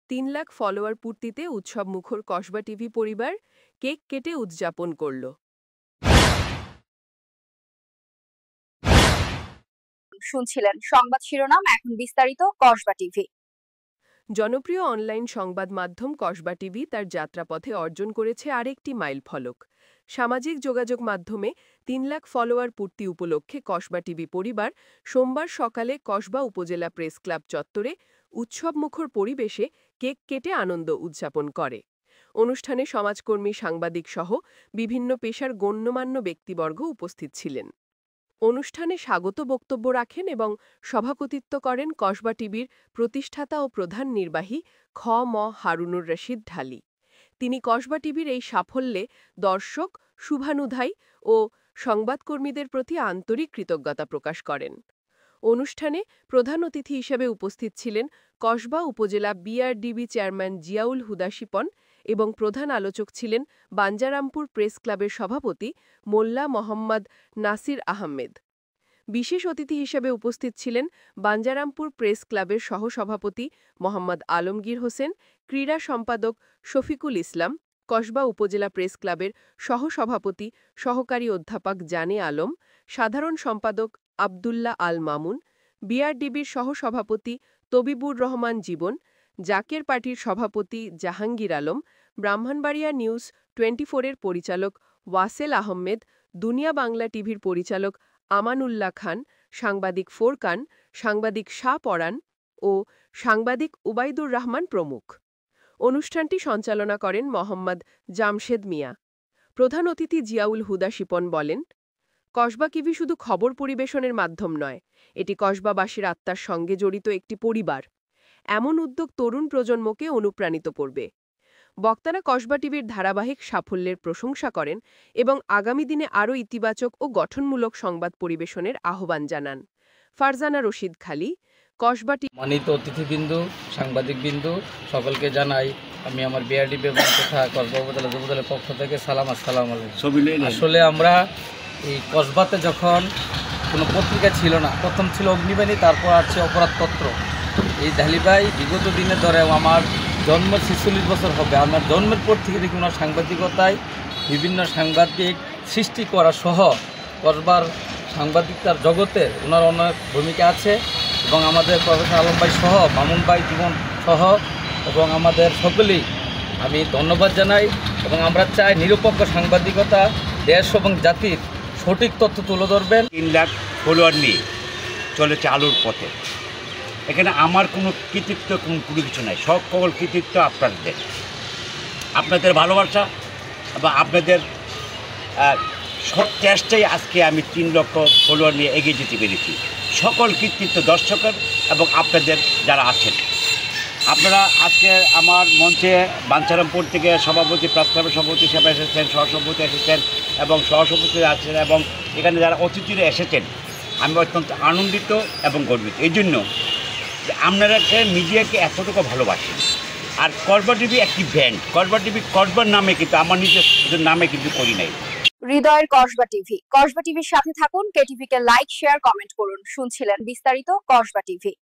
৩ lakh follower পূর্তিতে উৎসবমুখর Kasba TV পরিবার cake কেটে উদযাপন করল। শুনছিলেন সংবাদ শিরোনাম, এখন বিস্তারিত। কসবা টিভি। জনপ্রিয় অনলাইন সংবাদ মাধ্যম কসবা টিভি তার যাত্রাপথে অর্জন করেছে আরেকটি মাইলফলক। সামাজিক যোগাযোগ মাধ্যমে ৩ লাখ ফলোয়ার পূর্তি উপলক্ষে কসবা টিভি পরিবার সোমবার সকালে কসবা উপজেলা প্রেস ক্লাব চত্বরে উৎসবমুখর পরিবেশে কেক কেটে আনন্দ উদযাপন করে। অনুষ্ঠানে সমাজকর্মী, সাংবাদিক সহ বিভিন্ন পেশার গণ্যমান্য ব্যক্তিবর্গ উপস্থিত ছিলেন। অনুষ্ঠানে স্বাগত বক্তব্য রাখেন এবং সভাপতিত্ব করেন কসবা টিভির প্রতিষ্ঠাতা ও প্রধান নির্বাহী খ ম হারুনুর রশিদ ঢালী। তিনি কসবা টিভির এই সাফল্যে দর্শক, শুভানুধ্যায়ী ও সংবাদকর্মীদের প্রতি আন্তরিক কৃতজ্ঞতা প্রকাশ করেন। অনুষ্ঠানে প্রধান অতিথি হিসেবে উপস্থিত ছিলেন কসবা উপজেলা বিআরডিবি চেয়ারম্যান জিয়াউল হুদা শিপন এবং প্রধান আলোচক ছিলেন বাঞ্জারামপুর প্রেস ক্লাবের সভাপতি মোল্লা মোহাম্মদ নাসির আহমেদ। বিশেষ অতিথি হিসেবে উপস্থিত ছিলেন বাঞ্জারামপুর প্রেস ক্লাবের সহসভাপতি মোহাম্মদ আলমগীর হোসেন, ক্রীড়া সম্পাদক শফিকুল ইসলাম, কসবা উপজেলা প্রেস ক্লাবের সহসভাপতি সহকারী অধ্যাপক জানে আলম, সাধারণ সম্পাদক আবদুল্লাহ আল মামুন, বিআরডিবির সহসভাপতি তবিবুর রহমান জীবন, জাকের পার্টির সভাপতি জাহাঙ্গীর আলম, ব্রাহ্মণবাড়িয়া নিউজ 24-এর পরিচালক ওয়াসেল আহমেদ, দুনিয়া বাংলা টিভির পরিচালক আমানুল্লাহ খান, সাংবাদিক ফোরকান, সাংবাদিক শাহ পরান ও সাংবাদিক উবাইদুর রহমান প্রমুখ। অনুষ্ঠানটি সঞ্চালনা করেন মোহাম্মদ জামশেদ মিয়া। প্রধান অতিথি জিয়াউল হুদা শিপন বলেন, কসবা টিভি শুধু খবর পরিবেশনের মাধ্যম নয়, এটি কসবাবাসীর আত্মার সঙ্গে জড়িত একটি পরিবার। এমন উদ্যোগ তরুণ প্রজন্মকে অনুপ্রাণিত করবে। বক্তারা কসবা টিভির ধারাবাহিক সাফল্যের প্রশংসা করেন এবং আগামী দিনে আরও ইতিবাচক ও গঠনমূলক সংবাদ পরিবেশনের আহ্বান জানান। ফারজানা রশিদ খালি, কসবা টিভি। মানিত অতিথিবৃন্দু, সাংবাদিকবৃন্দু, সকলকে জানাই আমি আমার বিআরডিবি এবং তথা কসবা উপজেলা যুবদলের পক্ষ থেকে সালাম, আসসালামু আলাইকুম। আসলে আমরা এই কসবাতে যখন কোনো পত্রিকা ছিল না, প্রথম ছিল অগ্নিবাণী, তারপর আছে অপরাধ তত্ত্ব। এই ঢালী ভাই বিগত দিনে ধরে আমার জন্ম 46 বছর হবে। আমার জন্মের পর থেকে দেখি ওনার সাংবাদিকতায় বিভিন্ন সাংবাদিক সৃষ্টি করা সহ কসবার সাংবাদিকতার জগতে ওনার অনেক ভূমিকা আছে এবং আমাদের প্রফেসর আলম ভাই সহ, মামুন ভাই, জীবন সহ এবং আমাদের সকলেই আমি ধন্যবাদ জানাই। এবং আমরা চাই নিরপেক্ষ সাংবাদিকতা দেশ এবং জাতির সঠিক তথ্য তুলে ধরবেন। 3 লাখ ফলোয়ার নিয়ে চলেছে আলোর পথে। এখানে আমার কোনো কৃতিত্ব, কোনো কিছু নাই, সকল কৃতিত্ব আপনাদের, আপনাদের ভালোবাসা এবং আপনাদের সব চেষ্টাই আজকে আমি 3 লক্ষ ফলোয়ার নিয়ে এগিয়ে যেতে পেরেছি। সকল কৃতিত্ব দর্শকের এবং আপনাদের যারা আছেন। আপনারা আজকে আমার মঞ্চে বাঞ্ছারামপুর থেকে সভাপতি, প্রেস ক্লাবের সভাপতি হিসেবে এসেছেন, সহসভাপতি এসেছেন এবং সহসভাপতি আছেন এবং এখানে যারা অতিথিরা এসেছেন, আমি অত্যন্ত আনন্দিত এবং গর্বিত এই জন্য যে আপনারা মিডিয়াকে এতটুকু ভালোবাসেন। আর কসবা টিভি একটি ব্র্যান্ড, কসবা টিভি কসবার নামে, কিন্তু আমার নিজের নামে কিন্তু করি নাই। হৃদয়ের কসবা টিভি। কসবা টিভির সাথে থাকুন, কেটিভিকে লাইক, শেয়ার, কমেন্ট করুন। শুনছিলেন বিস্তারিত। কসবা টিভি।